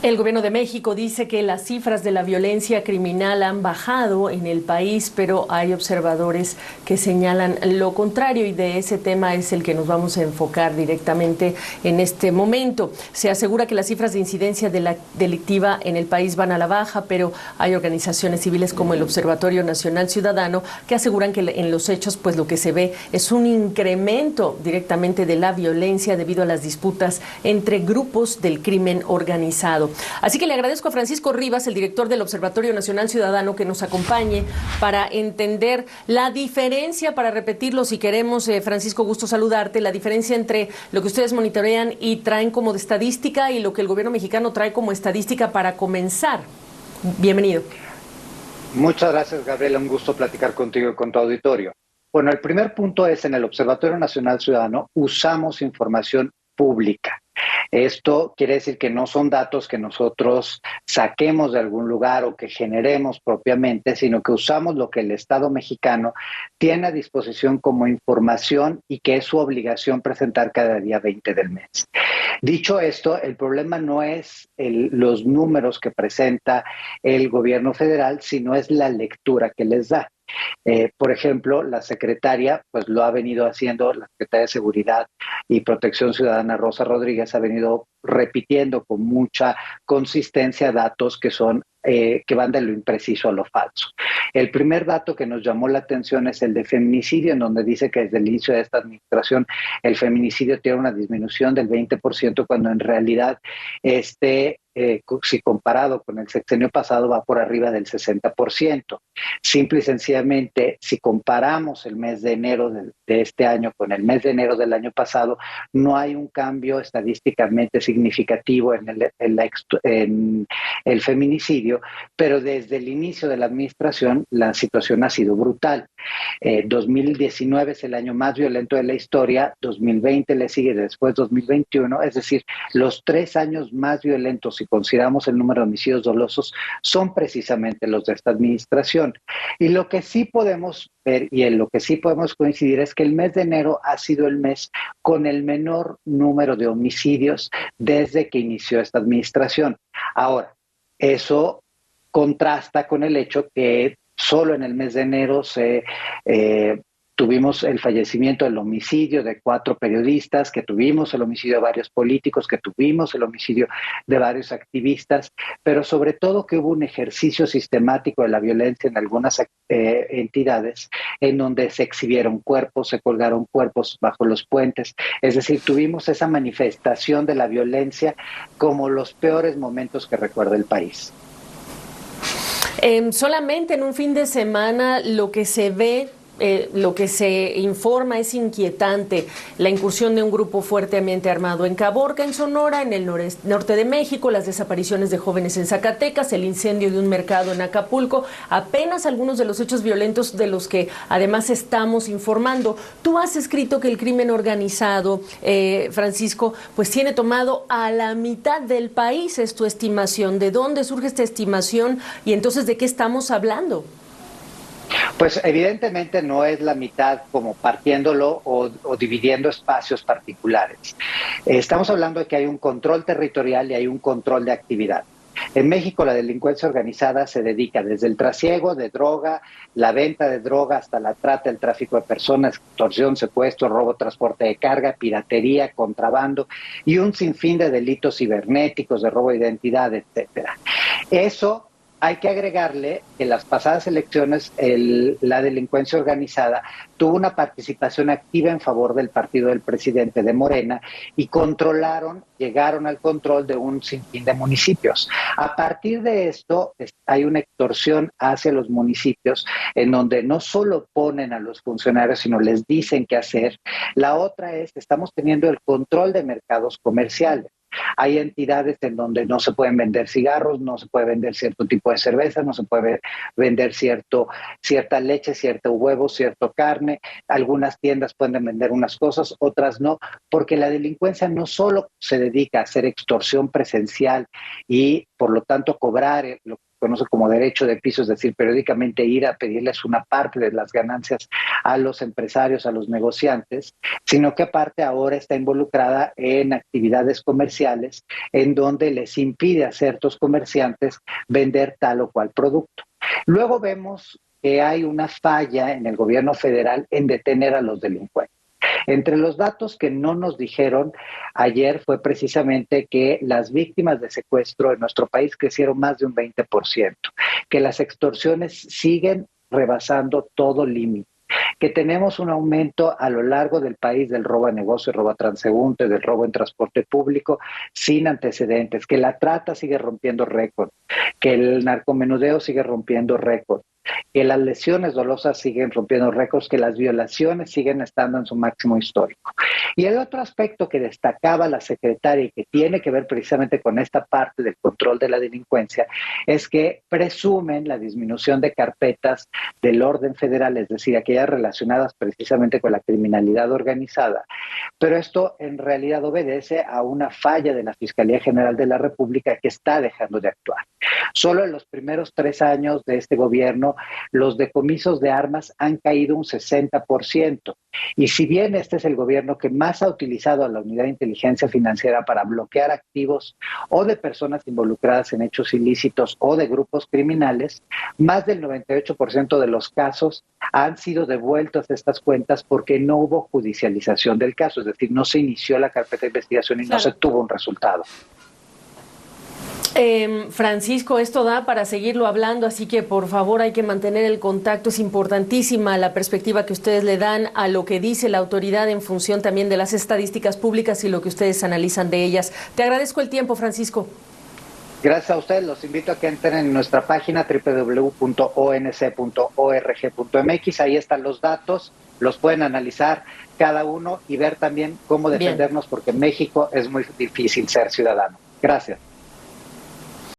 El gobierno de México dice que las cifras de la violencia criminal han bajado en el país, pero hay observadores que señalan lo contrario y de ese tema es el que nos vamos a enfocar directamente en este momento. Se asegura que las cifras de incidencia delictiva en el país van a la baja, pero hay organizaciones civiles como el Observatorio Nacional Ciudadano que aseguran que en los hechos pues lo que se ve es un incremento directamente de la violencia debido a las disputas entre grupos del crimen organizado. Así que le agradezco a Francisco Rivas, el director del Observatorio Nacional Ciudadano, que nos acompañe para entender la diferencia, para repetirlo si queremos, Francisco, gusto saludarte, la diferencia entre lo que ustedes monitorean y traen como de estadística y lo que el gobierno mexicano trae como estadística para comenzar. Bienvenido. Muchas gracias, Gabriela. Un gusto platicar contigo y con tu auditorio. Bueno, el primer punto es, en el Observatorio Nacional Ciudadano usamos información pública. Esto quiere decir que no son datos que nosotros saquemos de algún lugar o que generemos propiamente, sino que usamos lo que el Estado mexicano tiene a disposición como información y que es su obligación presentar cada día 20 del mes. Dicho esto, el problema no es los números que presenta el gobierno federal, sino es la lectura que les da. Por ejemplo, la secretaria, pues lo ha venido haciendo, la secretaria de Seguridad y Protección Ciudadana, Rosa Rodríguez, ha venido repitiendo con mucha consistencia datos que van de lo impreciso a lo falso. El primer dato que nos llamó la atención es el de feminicidio, en donde dice que desde el inicio de esta administración el feminicidio tiene una disminución del 20%, cuando en realidad si comparado con el sexenio pasado, va por arriba del 60%. Simple y sencillamente, si comparamos el mes de enero de este año con el mes de enero del año pasado, no hay un cambio estadísticamente significativo en el feminicidio, pero desde el inicio de la administración la situación ha sido brutal. 2019 es el año más violento de la historia, 2020 le sigue después 2021, es decir, los 3 años más violentos, si consideramos el número de homicidios dolosos, son precisamente los de esta administración. Y lo que sí podemos ver y en lo que sí podemos coincidir es que el mes de enero ha sido el mes con el menor número de homicidios desde que inició esta administración. Ahora, eso contrasta con el hecho que solo en el mes de enero tuvimos el fallecimiento, el homicidio de 4 periodistas, que tuvimos el homicidio de varios políticos, que tuvimos el homicidio de varios activistas, pero sobre todo que hubo un ejercicio sistemático de la violencia en algunas entidades, en donde se exhibieron cuerpos, se colgaron cuerpos bajo los puentes. Es decir, tuvimos esa manifestación de la violencia como los peores momentos que recuerda el país. Solamente en un fin de semana lo que se ve, lo que se informa es inquietante. La incursión de un grupo fuertemente armado en Caborca, en Sonora, en el norte de México, las desapariciones de jóvenes en Zacatecas, el incendio de un mercado en Acapulco, apenas algunos de los hechos violentos de los que además estamos informando. Tú has escrito que el crimen organizado, Francisco, pues tiene tomado a la mitad del país. Es tu estimación. ¿De dónde surge esta estimación? Y entonces, ¿de qué estamos hablando? Pues evidentemente no es la mitad como partiéndolo o dividiendo espacios particulares. Estamos hablando de que hay un control territorial y hay un control de actividad. En México la delincuencia organizada se dedica desde el trasiego de droga, la venta de droga, hasta la trata, el tráfico de personas, extorsión, secuestro, robo, transporte de carga, piratería, contrabando y un sinfín de delitos cibernéticos, de robo de identidad, etcétera. Eso hay que agregarle que en las pasadas elecciones la delincuencia organizada tuvo una participación activa en favor del partido del presidente de Morena y llegaron al control de un sinfín de municipios. A partir de esto hay una extorsión hacia los municipios en donde no solo ponen a los funcionarios, sino les dicen qué hacer. La otra es que estamos teniendo el control de mercados comerciales. Hay entidades en donde no se pueden vender cigarros, no se puede vender cierto tipo de cerveza, no se puede vender cierta leche, cierto huevo, cierta carne. Algunas tiendas pueden vender unas cosas, otras no, porque la delincuencia no solo se dedica a hacer extorsión presencial y por lo tanto cobrar lo que conoce como derecho de piso, es decir, periódicamente ir a pedirles una parte de las ganancias a los empresarios, a los negociantes, sino que aparte ahora está involucrada en actividades comerciales en donde les impide a ciertos comerciantes vender tal o cual producto. Luego vemos que hay una falla en el gobierno federal en detener a los delincuentes. Entre los datos que no nos dijeron ayer fue precisamente que las víctimas de secuestro en nuestro país crecieron más de un 20%, que las extorsiones siguen rebasando todo límite, que tenemos un aumento a lo largo del país del robo a negocio, robo a transeúnte, del robo en transporte público sin antecedentes, que la trata sigue rompiendo récord, que el narcomenudeo sigue rompiendo récord, que las lesiones dolosas siguen rompiendo récords, que las violaciones siguen estando en su máximo histórico. Y el otro aspecto que destacaba la secretaria y que tiene que ver precisamente con esta parte del control de la delincuencia es que presumen la disminución de carpetas del orden federal, es decir, aquellas relacionadas precisamente con la criminalidad organizada. Pero esto en realidad obedece a una falla de la Fiscalía General de la República que está dejando de actuar. Solo en los primeros 3 años de este gobierno, los decomisos de armas han caído un 60%. Y si bien este es el gobierno que más ha utilizado a la Unidad de Inteligencia Financiera para bloquear activos o de personas involucradas en hechos ilícitos o de grupos criminales, más del 98% de los casos han sido devueltos a estas cuentas porque no hubo judicialización del caso, es decir, no se inició la carpeta de investigación y no se tuvo un resultado. Francisco, esto da para seguirlo hablando, así que por favor hay que mantener el contacto. Es importantísima la perspectiva que ustedes le dan a lo que dice la autoridad en función también de las estadísticas públicas y lo que ustedes analizan de ellas. Te agradezco el tiempo, Francisco. Gracias a ustedes. Los invito a que entren en nuestra página www.onc.org.mx. Ahí están los datos, los pueden analizar cada uno y ver también cómo defendernos, porque en México es muy difícil ser ciudadano. Gracias.